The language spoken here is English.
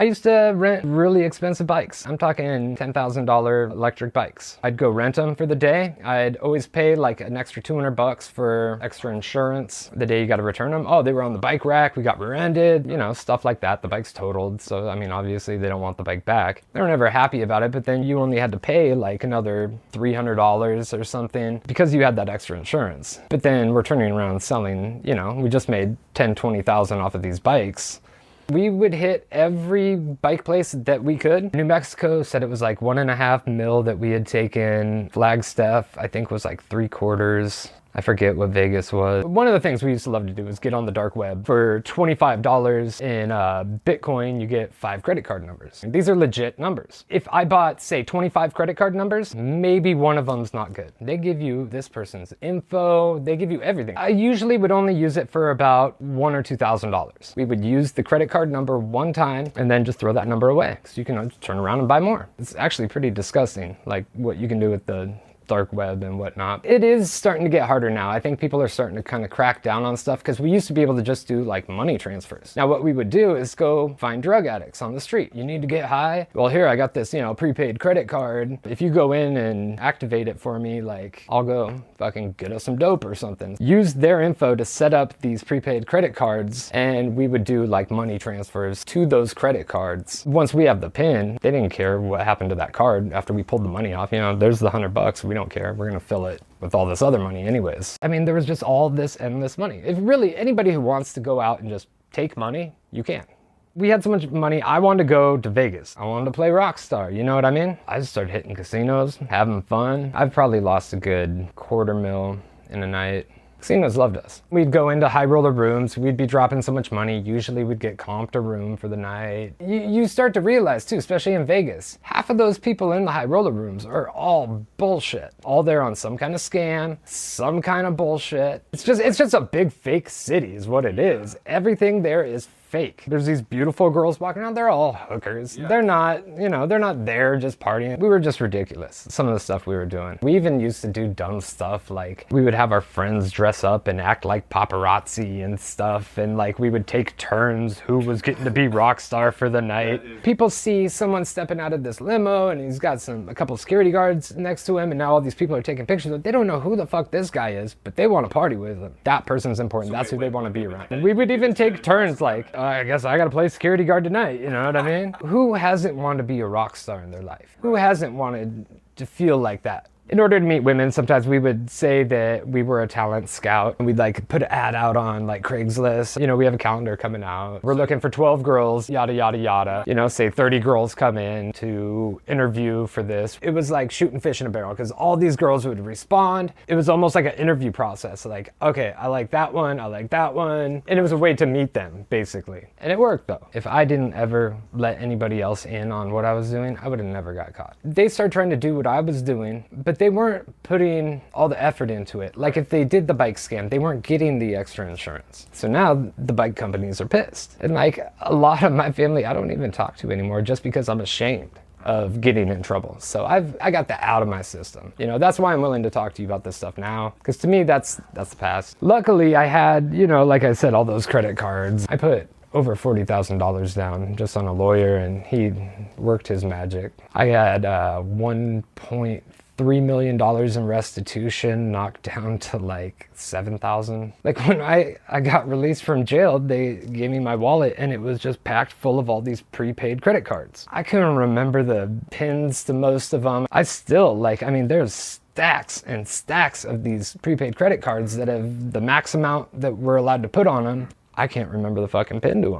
I used to rent really expensive bikes. I'm talking $10,000 electric bikes. I'd go rent them for the day. I'd always pay like an extra $200 for extra insurance the day you got to return them. Oh, they were on the bike rack, we got rear-ended, you know, stuff like that. The bike's totaled, so I mean, obviously they don't want the bike back. They were never happy about it, but then you only had to pay like another $300 or something because you had that extra insurance. But then we're turning around selling, you know, we just made 10, 20,000 off of these bikes. We would hit every bike place that we could. New Mexico said it was like 1.5 mil that we had taken. Flagstaff, I think, was like 3/4. I forget what Vegas was. One of the things we used to love to do was get on the dark web. For $25 in Bitcoin, you get 5 credit card numbers. These are legit numbers. If I bought, say, 25 credit card numbers, maybe one of them's not good. They give you this person's info, they give you everything. I usually would only use it for about $1,000 or $2,000. We would use the credit card number one time and then just throw that number away. So you can turn around and buy more. It's actually pretty disgusting, like what you can do with the dark web and whatnot. It is starting to get harder now. I think people are starting to kind of crack down on stuff because we used to be able to just do like money transfers. Now what we would do is go find drug addicts on the street. You need to get high? Well, here, I got this, you know, prepaid credit card. If you go in and activate it for me, like I'll go fucking get us some dope or something. Use their info to set up these prepaid credit cards, and we would do like money transfers to those credit cards. Once we have the PIN, they didn't care what happened to that card after we pulled the money off. You know, there's the $100. We don't care. We're gonna fill it with all this other money anyways. I mean, there was just all this endless money. If really anybody who wants to go out and just take money, you can. We had so much money, I wanted to go to Vegas. I wanted to play Rockstar, you know what I mean? I just started hitting casinos, having fun. I've probably lost a good $250,000 in a night. Casinos loved us. We'd go into high roller rooms, we'd be dropping so much money, usually we'd get comped a room for the night. You start to realize too, especially in Vegas, half of those people in the high roller rooms are all bullshit. All there on some kind of scam, some kind of bullshit. It's just a big fake city is what it is. Everything there is fake. There's these beautiful girls walking around, they're all hookers. Yeah. They're not, you know, they're not there just partying. We were just ridiculous, some of the stuff we were doing. We even used to do dumb stuff, like we would have our friends dress up and act like paparazzi and stuff, and like we would take turns who was getting to be rock star for the night. People see someone stepping out of this limo and he's got a couple security guards next to him, and now all these people are taking pictures of. They don't know who the fuck this guy is, but they want to party with him. That person's important. That's who they want to be around. And we would even take turns like, I guess I gotta play security guard tonight, you know what I mean? Who hasn't wanted to be a rock star in their life? Who hasn't wanted to feel like that? In order to meet women, sometimes we would say that we were a talent scout, and we'd like put an ad out on like Craigslist. You know, we have a calendar coming out. We're looking for 12 girls, yada, yada, yada. You know, say 30 girls come in to interview for this. It was like shooting fish in a barrel because all these girls would respond. It was almost like an interview process. Like, okay, I like that one, I like that one. And it was a way to meet them, basically. And it worked though. If I didn't ever let anybody else in on what I was doing, I would have never got caught. They started trying to do what I was doing, but they weren't putting all the effort into it. Like if they did the bike scam, they weren't getting the extra insurance. So now the bike companies are pissed. And like a lot of my family, I don't even talk to anymore just because I'm ashamed of getting in trouble. So I got that out of my system. You know, that's why I'm willing to talk to you about this stuff now. Because to me, that's the past. Luckily, I had, you know, like I said, all those credit cards. I put over $40,000 down just on a lawyer, and he worked his magic. I had $1.3 million in restitution, knocked down to like 7,000. Like when I got released from jail, they gave me my wallet and it was just packed full of all these prepaid credit cards. I couldn't remember the pins to most of them. I still like, I mean, there's stacks and stacks of these prepaid credit cards that have the max amount that we're allowed to put on them. I can't remember the fucking pin to them.